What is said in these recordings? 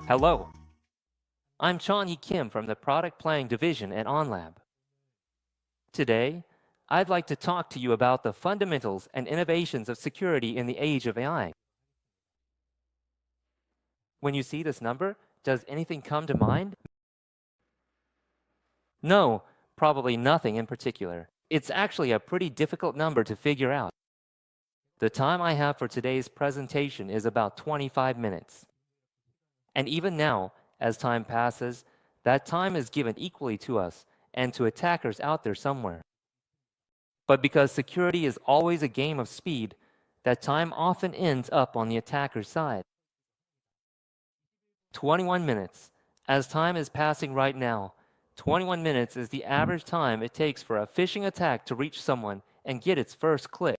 Hello, I'm Changhee Kim from the Product Planning Division at AhnLab. Today, I'd like to talk to you about the fundamentals and innovations of security in the age of AI. When you see this number, does anything come to mind? No, probably nothing in particular. It's actually a pretty difficult number to figure out. The time I have for today's presentation is about 25 minutes. And even now, as time passes, that time is given equally to us and to attackers out there somewhere. But because security is always a game of speed, that time often ends up on the attacker's side. 21 minutes. As time is passing right now, 21 minutes is the average time it takes for a phishing attack to reach someone and get its first click.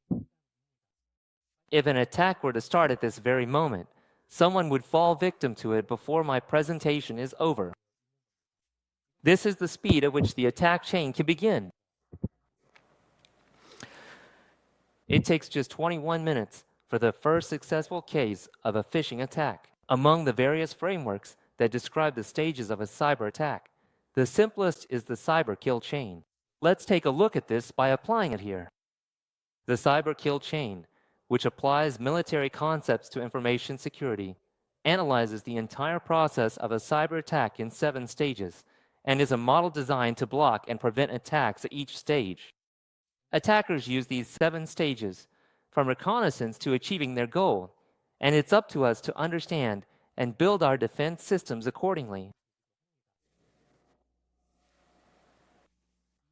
If an attack were to start at this very moment, someone would fall victim to it before my presentation is over. This is the speed at which the attack chain can begin. It takes just 21 minutes for the first successful case of a phishing attack. Among the various frameworks that describe the stages of a cyber attack, the simplest is the cyber kill chain. Let's take a look at this by applying it here. The cyber kill chain, which applies military concepts to information security, analyzes the entire process of a cyber attack in 7 stages and is a model designed to block and prevent attacks at each stage. Attackers use these 7 stages, from reconnaissance to achieving their goal, and it's up to us to understand and build our defense systems accordingly.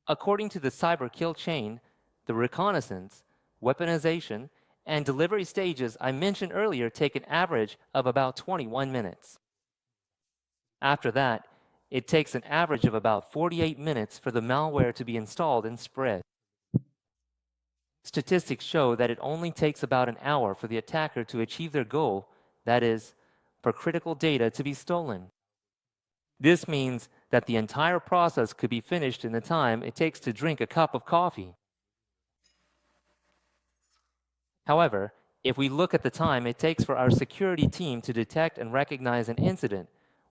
According to the cyber kill chain, the reconnaissance, weaponization, and delivery stages I mentioned earlier take an average of about 21 minutes. After that, it takes an average of about 48 minutes for the malware to be installed and spread. Statistics show that it only takes about an hour for the attacker to achieve their goal, that is, for critical data to be stolen. This means that the entire process could be finished in the time it takes to drink a cup of coffee. However, if we look at the time it takes for our security team to detect and recognize an incident,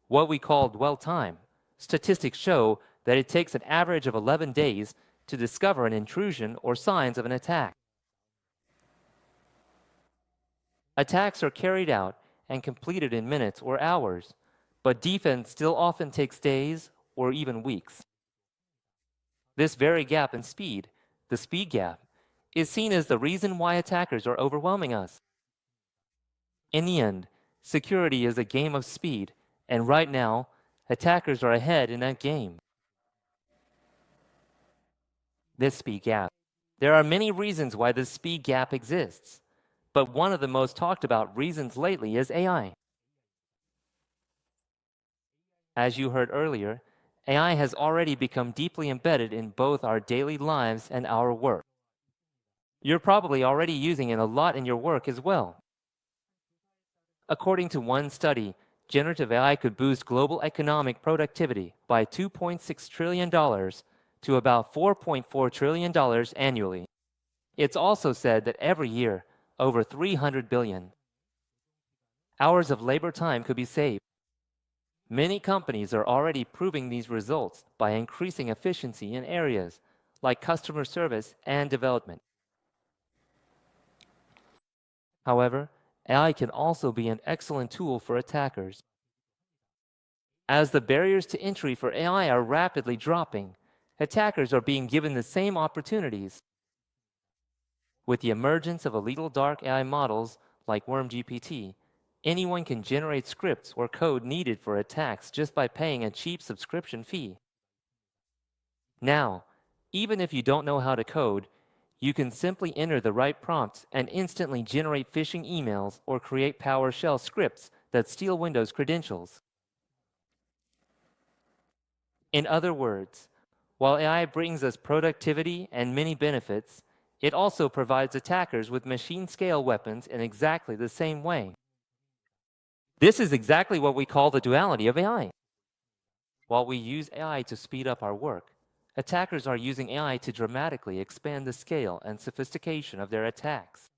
what we call dwell time, statistics show that it takes an average of 11 days to discover an intrusion or signs of an attack. Attacks are carried out and completed in minutes or hours, but defense still often takes days or even weeks. This very gap in speed, the speed gap, is seen as the reason why attackers are overwhelming us. In the end, security is a game of speed, and right now, attackers are ahead in that game. This speed gap. There are many reasons why this speed gap exists, but one of the most talked about reasons lately is AI. As you heard earlier, AI has already become deeply embedded in both our daily lives and our work. You're probably already using it a lot in your work as well. According to one study, generative AI could boost global economic productivity by $2.6 trillion to about $4.4 trillion annually. It's also said that every year, over 300 billion hours of labor time could be saved. Many companies are already proving these results by increasing efficiency in areas like customer service and development. However, AI can also be an excellent tool for attackers. As the barriers to entry for AI are rapidly dropping, attackers are being given the same opportunities. With the emergence of illegal dark AI models like WormGPT, anyone can generate scripts or code needed for attacks just by paying a cheap subscription fee. Now, even if you don't know how to code, you can simply enter the right prompts and instantly generate phishing emails or create PowerShell scripts that steal Windows credentials. In other words, while AI brings us productivity and many benefits, it also provides attackers with machine-scale weapons in exactly the same way. This is exactly what we call the duality of AI. While we use AI to speed up our work, attackers are using AI to dramatically expand the scale and sophistication of their attacks.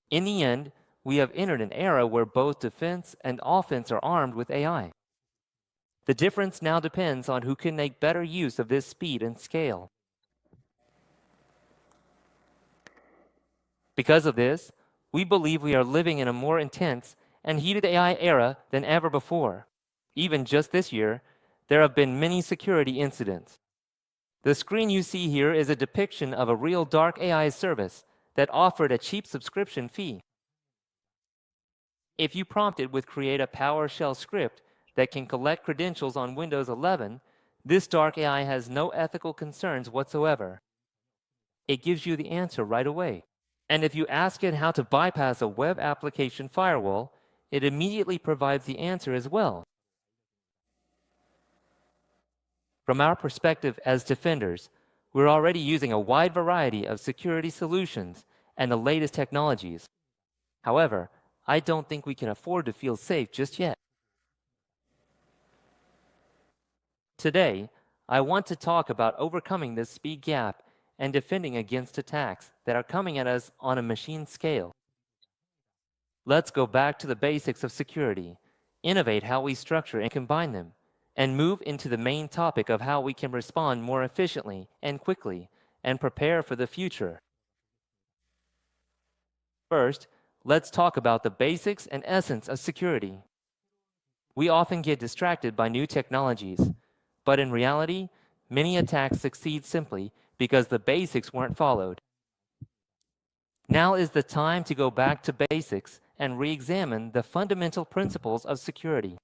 In the end, we have entered an era where both defense and offense are armed with AI. The difference now depends on who can make better use of this speed and scale. Because of this, we believe we are living in a more intense and heated AI era than ever before. Even just this year, there have been many security incidents. The screen you see here is a depiction of a real dark AI service that offered a cheap subscription fee. If you prompt it with create a PowerShell script that can collect credentials on Windows 11, this dark AI has no ethical concerns whatsoever. It gives you the answer right away. And if you ask it how to bypass a web application firewall, it immediately provides the answer as well. From our perspective as defenders, we're already using a wide variety of security solutions and the latest technologies. However, I don't think we can afford to feel safe just yet. Today, I want to talk about overcoming this speed gap and defending against attacks that are coming at us on a machine scale. Let's go back to the basics of security, innovate how we structure and combine them, and move into the main topic of how we can respond more efficiently and quickly and prepare for the future. First, let's talk about the basics and essence of security. We often get distracted by new technologies, but in reality, many attacks succeed simply because the basics weren't followed. Now is the time to go back to basics and re-examine the fundamental principles of security.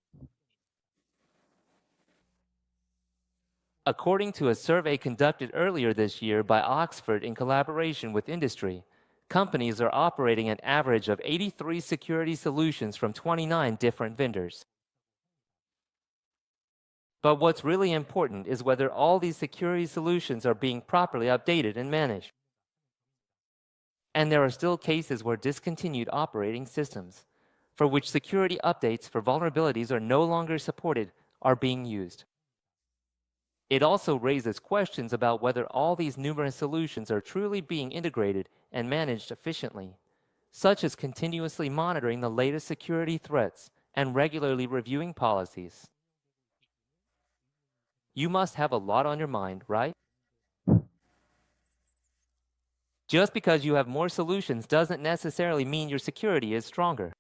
According to a survey conducted earlier this year by Oxford in collaboration with industry, companies are operating an average of 83 security solutions from 29 different vendors. But what's really important is whether all these security solutions are being properly updated and managed. And there are still cases where discontinued operating systems, for which security updates for vulnerabilities are no longer supported, are being used. It also raises questions about whether all these numerous solutions are truly being integrated and managed efficiently, such as continuously monitoring the latest security threats and regularly reviewing policies. You must have a lot on your mind, right? Just because you have more solutions doesn't necessarily mean your security is stronger.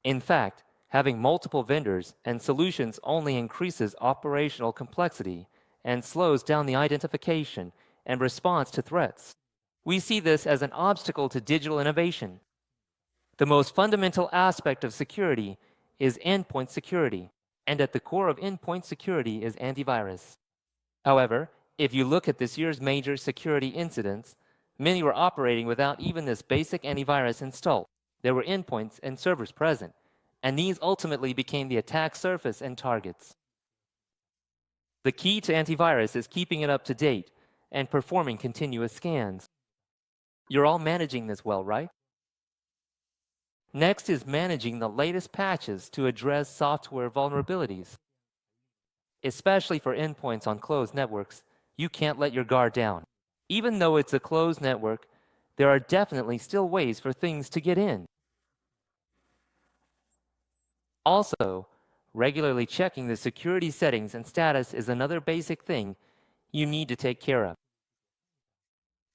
In fact, having multiple vendors and solutions only increases operational complexity and slows down the identification and response to threats. We see this as an obstacle to digital innovation. The most fundamental aspect of security is endpoint security, and at the core of endpoint security is antivirus. However, if you look at this year's major security incidents, many were operating without even this basic antivirus installed. There were endpoints and servers present, and these ultimately became the attack surface and targets. The key to antivirus is keeping it up to date and performing continuous scans. You're all managing this well, right? Next is managing the latest patches to address software vulnerabilities. Especially for endpoints on closed networks, you can't let your guard down. Even though it's a closed network, there are definitely still ways for things to get in. Also, regularly checking the security settings and status is another basic thing you need to take care of.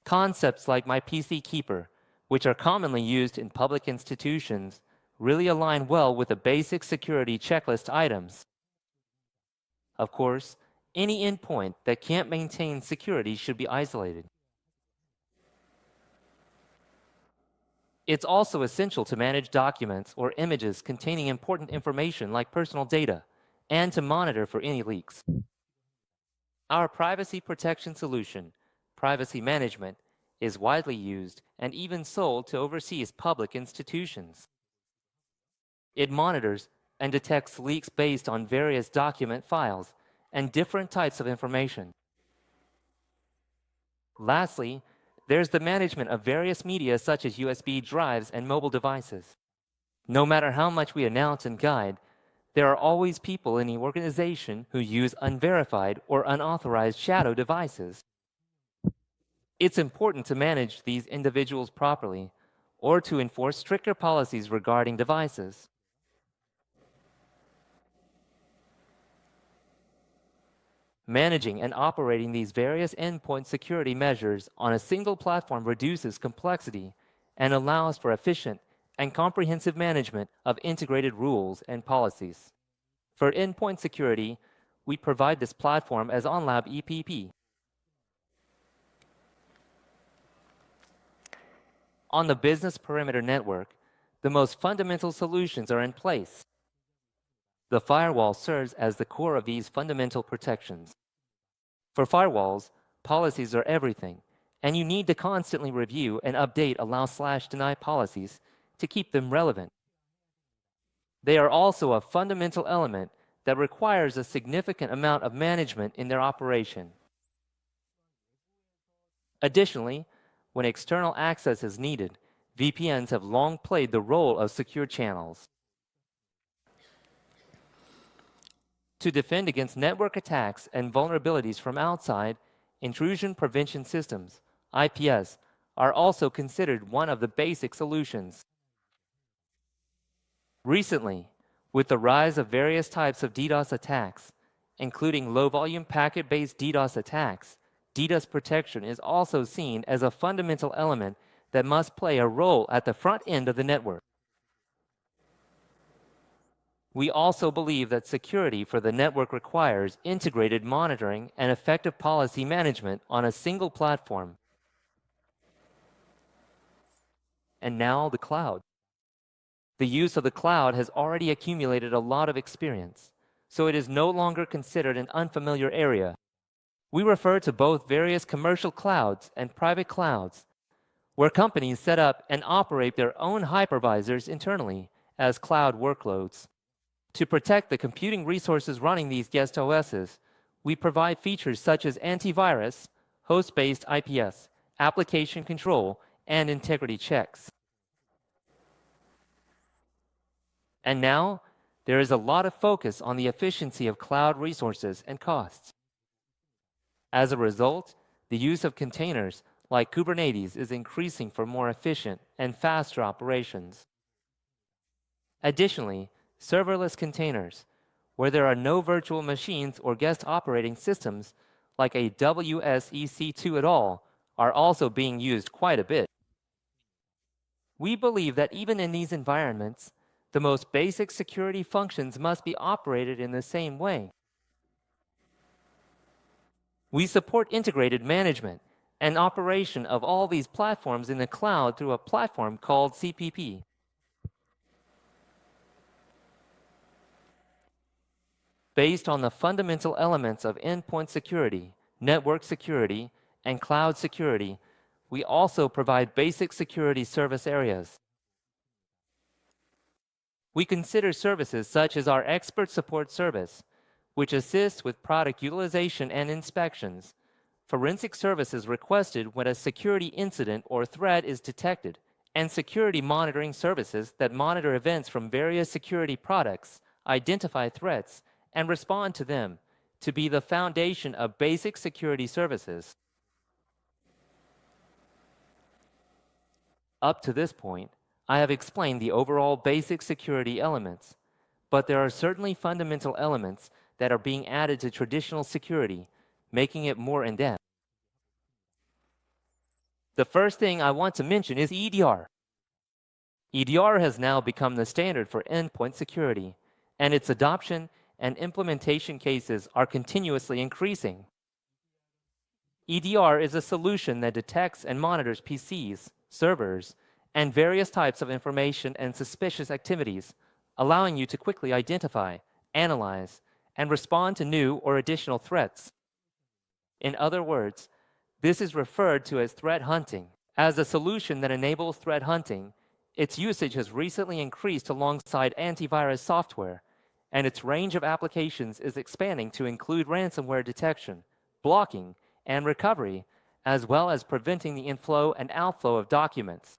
Concepts like My PC Keeper, which are commonly used in public institutions, really align well with the basic security checklist items. Of course, any endpoint that can't maintain security should be isolated. It's also essential to manage documents or images containing important information like personal data, and to monitor for any leaks. Our privacy protection solution, Privacy Management, is widely used and even sold to overseas public institutions. It monitors and detects leaks based on various document files and different types of information. Lastly, there's the management of various media such as USB drives and mobile devices. No matter how much we announce and guide, there are always people in the organization who use unverified or unauthorized shadow devices. It's important to manage these individuals properly or to enforce stricter policies regarding devices. Managing and operating these various endpoint security measures on a single platform reduces complexity and allows for efficient and comprehensive management of integrated rules and policies. For endpoint security, we provide this platform as AhnLab EPP. On the business perimeter network, the most fundamental solutions are in place. The firewall serves as the core of these fundamental protections. For firewalls, policies are everything, and you need to constantly review and update allow/deny policies to keep them relevant. They are also a fundamental element that requires a significant amount of management in their operation. Additionally, when external access is needed, VPNs have long played the role of secure channels. To defend against network attacks and vulnerabilities from outside, intrusion prevention systems, IPS, are also considered one of the basic solutions. Recently, with the rise of various types of DDoS attacks, including low-volume packet-based DDoS attacks, DDoS protection is also seen as a fundamental element that must play a role at the front end of the network. We also believe that security for the network requires integrated monitoring and effective policy management on a single platform. And now the cloud. The use of the cloud has already accumulated a lot of experience, so it is no longer considered an unfamiliar area. We refer to both various commercial clouds and private clouds, where companies set up and operate their own hypervisors internally as cloud workloads. To protect the computing resources running these guest OSs, we provide features such as antivirus, host-based IPS, application control, and integrity checks. And now, there is a lot of focus on the efficiency of cloud resources and costs. As a result, the use of containers like Kubernetes is increasing for more efficient and faster operations. Additionally, serverless containers, where there are no virtual machines or guest operating systems like a WSEC2 at all, are also being used quite a bit. We believe that even in these environments, the most basic security functions must be operated in the same way. We support integrated management and operation of all these platforms in the cloud through a platform called CPP. Based on the fundamental elements of endpoint security, network security, and cloud security, we also provide basic security service areas. We consider services such as our expert support service, which assists with product utilization and inspections, forensic services requested when a security incident or threat is detected, and security monitoring services that monitor events from various security products, identify threats, and respond to them, to be the foundation of basic security services. Up to this point, I have explained the overall basic security elements, but there are certainly fundamental elements that are being added to traditional security, making it more in-depth. The first thing I want to mention is EDR. EDR has now become the standard for endpoint security, and its adoption and implementation cases are continuously increasing. EDR is a solution that detects and monitors PCs, servers, and various types of information and suspicious activities, allowing you to quickly identify, analyze, and respond to new or additional threats. In other words, this is referred to as threat hunting. As a solution that enables threat hunting, its usage has recently increased alongside antivirus software, and its range of applications is expanding to include ransomware detection, blocking, and recovery, as well as preventing the inflow and outflow of documents.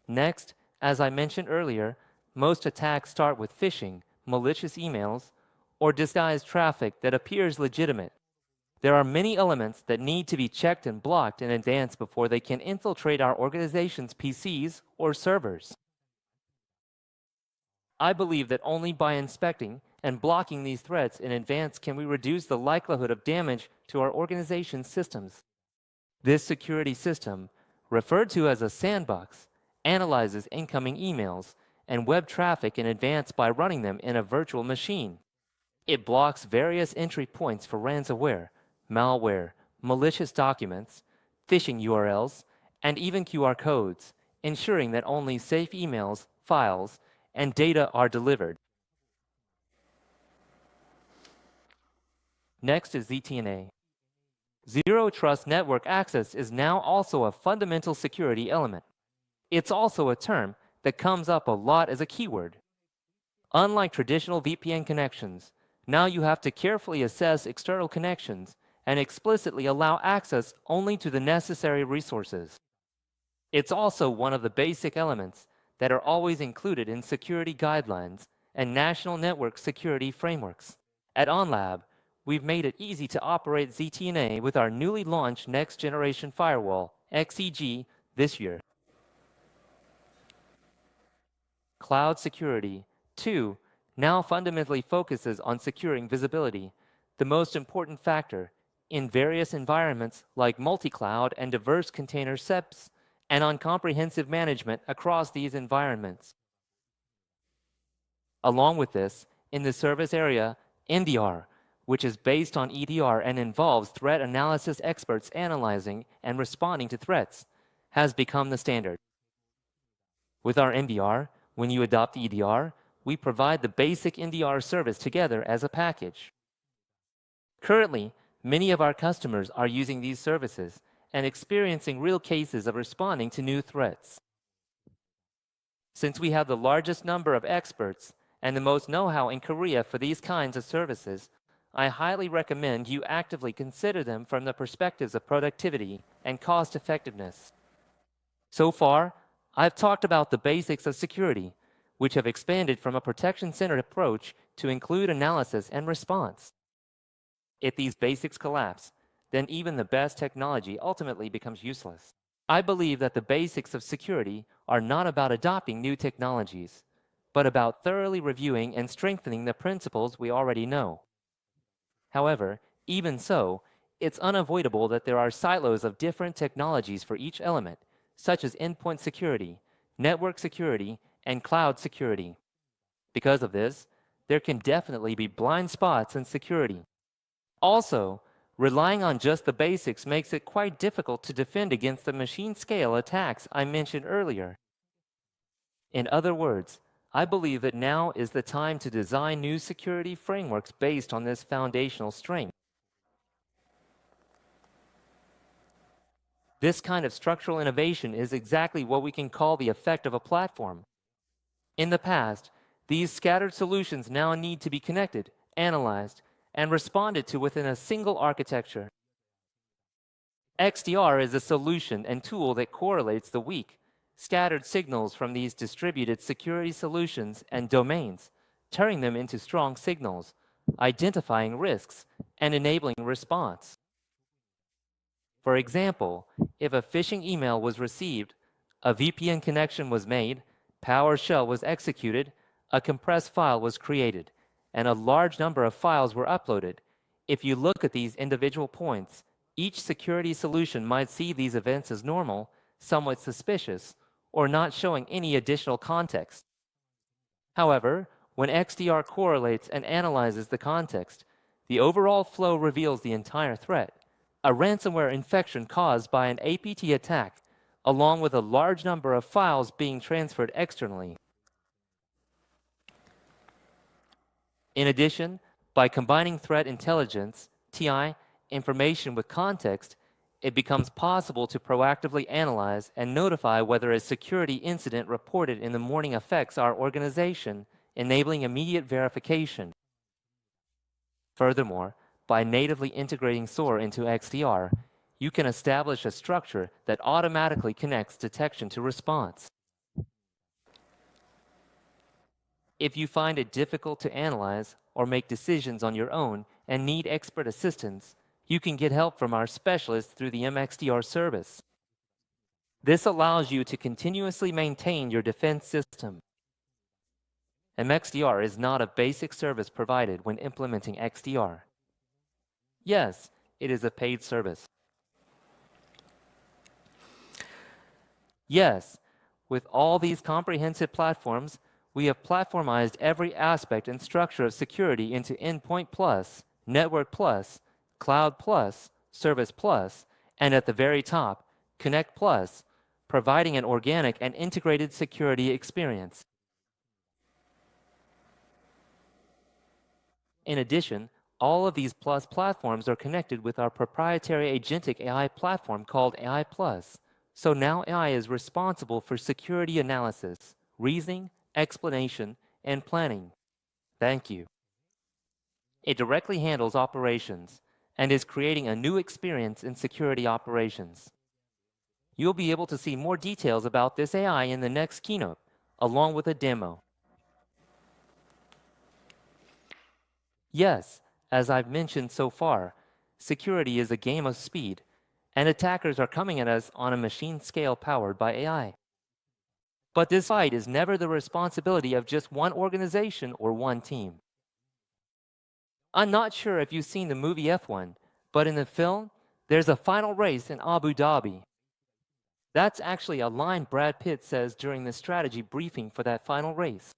Next, as I mentioned earlier, most attacks start with phishing, malicious emails, or disguised traffic that appears legitimate. There are many elements that need to be checked and blocked in advance before they can infiltrate our organization's PCs or servers. I believe that only by inspecting and blocking these threats in advance can we reduce the likelihood of damage to our organization's systems. This security system, referred to as a sandbox, analyzes incoming emails and web traffic in advance by running them in a virtual machine. It blocks various entry points for ransomware, malware, malicious documents, phishing URLs, and even QR codes, ensuring that only safe emails, files, and data are delivered. Next is ZTNA. Zero Trust Network Access is now also a fundamental security element. It's also a term that comes up a lot as a keyword. Unlike traditional VPN connections, now you have to carefully assess external connections and explicitly allow access only to the necessary resources. It's also one of the basic elements that are always included in security guidelines and national network security frameworks. At AhnLab, we've made it easy to operate ZTNA with our newly launched Next Generation Firewall, XEG, this year. Cloud security, too, now fundamentally focuses on securing visibility, the most important factor, in various environments like multi-cloud and diverse container SEPs, and on comprehensive management across these environments. Along with this, in the service area, NDR, which is based on EDR and involves threat analysis experts analyzing and responding to threats, has become the standard. With our NDR, when you adopt EDR, we provide the basic NDR service together as a package. Currently, many of our customers are using these services and experiencing real cases of responding to new threats. Since we have the largest number of experts and the most know-how in Korea for these kinds of services, I highly recommend you actively consider them from the perspectives of productivity and cost effectiveness. So far, I've talked about the basics of security, which have expanded from a protection-centered approach to include analysis and response. If these basics collapse, then even the best technology ultimately becomes useless. I believe that the basics of security are not about adopting new technologies, but about thoroughly reviewing and strengthening the principles we already know. However, even so, it's unavoidable that there are silos of different technologies for each element, such as endpoint security, network security, and cloud security. Because of this, there can definitely be blind spots in security. Also, relying on just the basics makes it quite difficult to defend against the machine-scale attacks I mentioned earlier. In other words, I believe that now is the time to design new security frameworks based on this foundational strength. This kind of structural innovation is exactly what we can call the effect of a platform. In the past, these scattered solutions now need to be connected, analyzed, and responded to within a single architecture. XDR is a solution and tool that correlates the weak, scattered signals from these distributed security solutions and domains, turning them into strong signals, identifying risks, and enabling response. For example, if a phishing email was received, a VPN connection was made, PowerShell was executed, a compressed file was created, and a large number of files were uploaded. If you look at these individual points, each security solution might see these events as normal, somewhat suspicious, or not showing any additional context. However, when XDR correlates and analyzes the context, the overall flow reveals the entire threat, a ransomware infection caused by an APT attack, along with a large number of files being transferred externally. In addition, by combining threat intelligence, TI, information with context, it becomes possible to proactively analyze and notify whether a security incident reported in the morning affects our organization, enabling immediate verification. Furthermore, by natively integrating SOAR into XDR, you can establish a structure that automatically connects detection to response. If you find it difficult to analyze or make decisions on your own and need expert assistance, You can get help from our specialists through the MXDR service. This allows you to continuously maintain your defense system. MXDR is not a basic service provided when implementing XDR. Yes, it is a paid service. Yes, with all these comprehensive platforms, we have platformized every aspect and structure of security into Endpoint Plus, Network Plus, Cloud Plus, Service Plus, and at the very top, Connect Plus, providing an organic and integrated security experience. In addition, all of these Plus platforms are connected with our proprietary agentic AI platform called AI Plus. So now AI is responsible for security analysis, reasoning, explanation, and planning. Thank you. It directly handles operations and is creating a new experience in security operations. You'll be able to see more details about this AI in the next keynote, along with a demo. Yes, as I've mentioned so far, security is a game of speed, and attackers are coming at us on a machine scale powered by AI. But this fight is never the responsibility of just one organization or one team. I'm not sure if you've seen the movie F1, but in the film, there's a final race in Abu Dhabi. That's actually a line Brad Pitt says during the strategy briefing for that final race.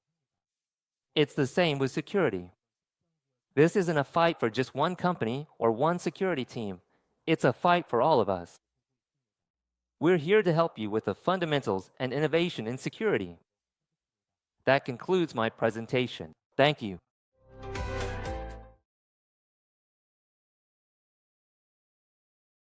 It's the same with security. This isn't a fight for just one company or one security team. It's a fight for all of us. We're here to help you with the fundamentals and innovation in security. That concludes my presentation. Thank you.